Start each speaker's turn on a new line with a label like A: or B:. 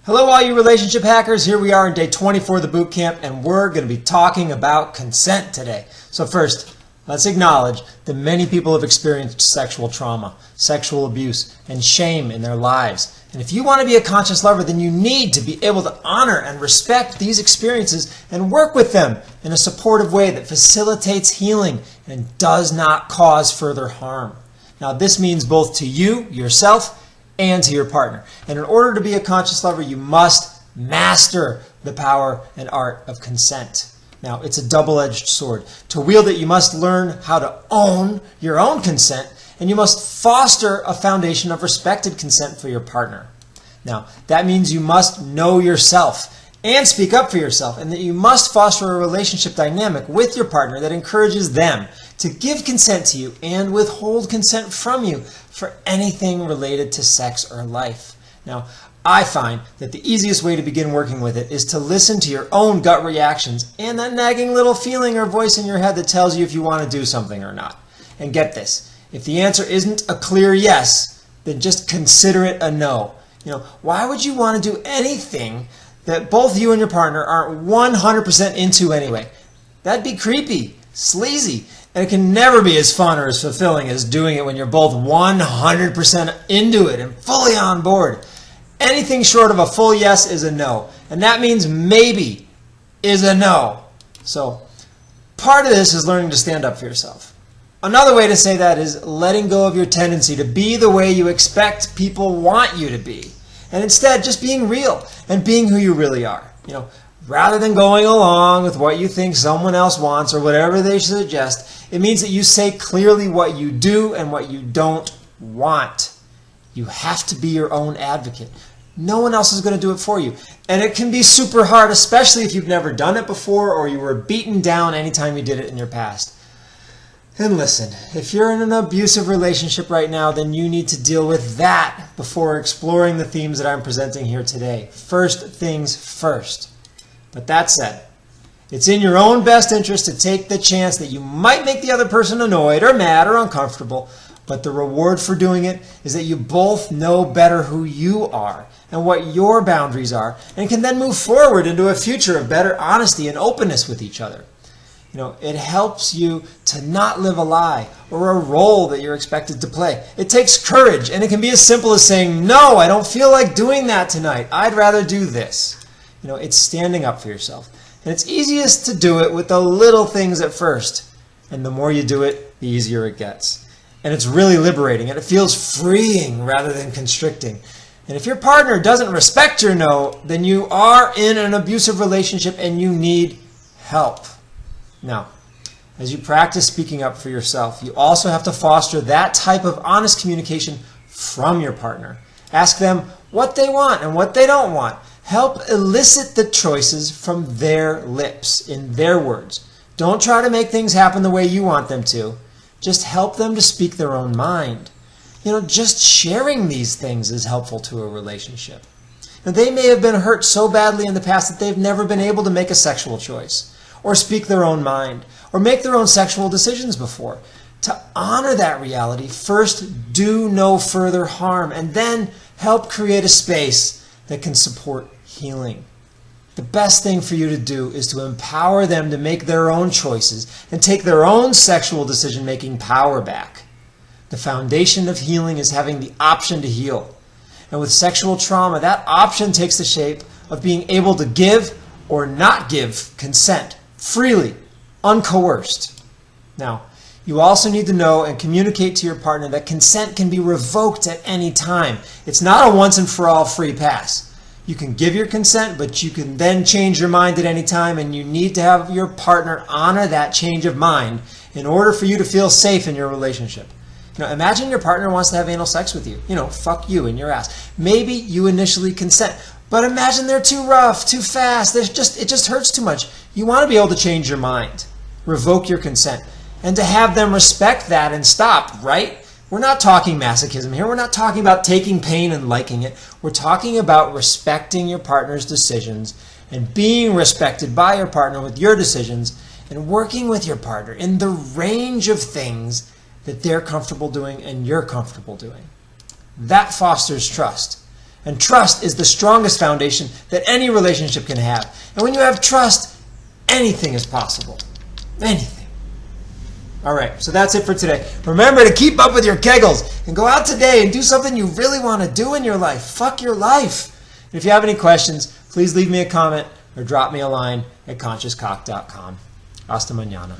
A: Hello all you relationship hackers, here we are in day 24 of the boot camp and we're going to be talking about consent today. So first, let's acknowledge that many people have experienced sexual trauma, sexual abuse, and shame in their lives. And if you want to be a conscious lover, then you need to be able to honor and respect these experiences and work with them in a supportive way that facilitates healing and does not cause further harm. Now this means both to you, yourself, and to your partner. And in order to be a conscious lover, you must master the power and art of consent. Now, it's a double-edged sword. To wield it, you must learn how to own your own consent, and you must foster a foundation of respected consent for your partner. Now, that means you must know yourself and speak up for yourself, and that you must foster a relationship dynamic with your partner that encourages them to give consent to you and withhold consent from you for anything related to sex or life. Now, I find that the easiest way to begin working with it is to listen to your own gut reactions and that nagging little feeling or voice in your head that tells you if you want to do something or not. And get this, if the answer isn't a clear yes, then just consider it a no. Why would you want to do anything that both you and your partner aren't 100% into anyway? That'd be creepy, sleazy, and it can never be as fun or as fulfilling as doing it when you're both 100% into it and fully on board. Anything short of a full yes is a no, and that means maybe is a no. So part of this is learning to stand up for yourself. Another way to say that is letting go of your tendency to be the way you expect people want you to be, and instead just being real and being who you really are. Rather than going along with what you think someone else wants or whatever they suggest, it means that you say clearly what you do and what you don't want. You have to be your own advocate. No one else is going to do it for you. And it can be super hard, especially if you've never done it before or you were beaten down anytime you did it in your past. And listen, if you're in an abusive relationship right now, then you need to deal with that before exploring the themes that I'm presenting here today. First things first. But that said, it's in your own best interest to take the chance that you might make the other person annoyed or mad or uncomfortable, but the reward for doing it is that you both know better who you are and what your boundaries are, and can then move forward into a future of better honesty and openness with each other. It helps you to not live a lie or a role that you're expected to play. It takes courage, and it can be as simple as saying, "No, I don't feel like doing that tonight. I'd rather do this." It's standing up for yourself. And it's easiest to do it with the little things at first. And the more you do it, the easier it gets. And it's really liberating, and it feels freeing rather than constricting. And if your partner doesn't respect your no, then you are in an abusive relationship and you need help. Now, as you practice speaking up for yourself, you also have to foster that type of honest communication from your partner. Ask them what they want and what they don't want. Help elicit the choices from their lips, in their words. Don't try to make things happen the way you want them to. Just help them to speak their own mind. Just sharing these things is helpful to a relationship. Now, they may have been hurt so badly in the past that they've never been able to make a sexual choice, or speak their own mind, or make their own sexual decisions before. To honor that reality, first do no further harm, and then help create a space that can support healing. The best thing for you to do is to empower them to make their own choices and take their own sexual decision-making power back. The foundation of healing is having the option to heal. And with sexual trauma, that option takes the shape of being able to give or not give consent freely, uncoerced. Now, you also need to know and communicate to your partner that consent can be revoked at any time. It's not a once and for all free pass. You can give your consent, but you can then change your mind at any time, and you need to have your partner honor that change of mind in order for you to feel safe in your relationship. Imagine your partner wants to have anal sex with you. Fuck you in your ass. Maybe you initially consent, but imagine they're too rough, too fast. It just hurts too much. You want to be able to change your mind, revoke your consent, and to have them respect that and stop, right? We're not talking masochism here. We're not talking about taking pain and liking it. We're talking about respecting your partner's decisions and being respected by your partner with your decisions and working with your partner in the range of things that they're comfortable doing and you're comfortable doing. That fosters trust. And trust is the strongest foundation that any relationship can have. And when you have trust, anything is possible. Anything. All right, so that's it for today. Remember to keep up with your kegels and go out today and do something you really want to do in your life. Fuck your life. And if you have any questions, please leave me a comment or drop me a line at consciouscock.com. Hasta mañana.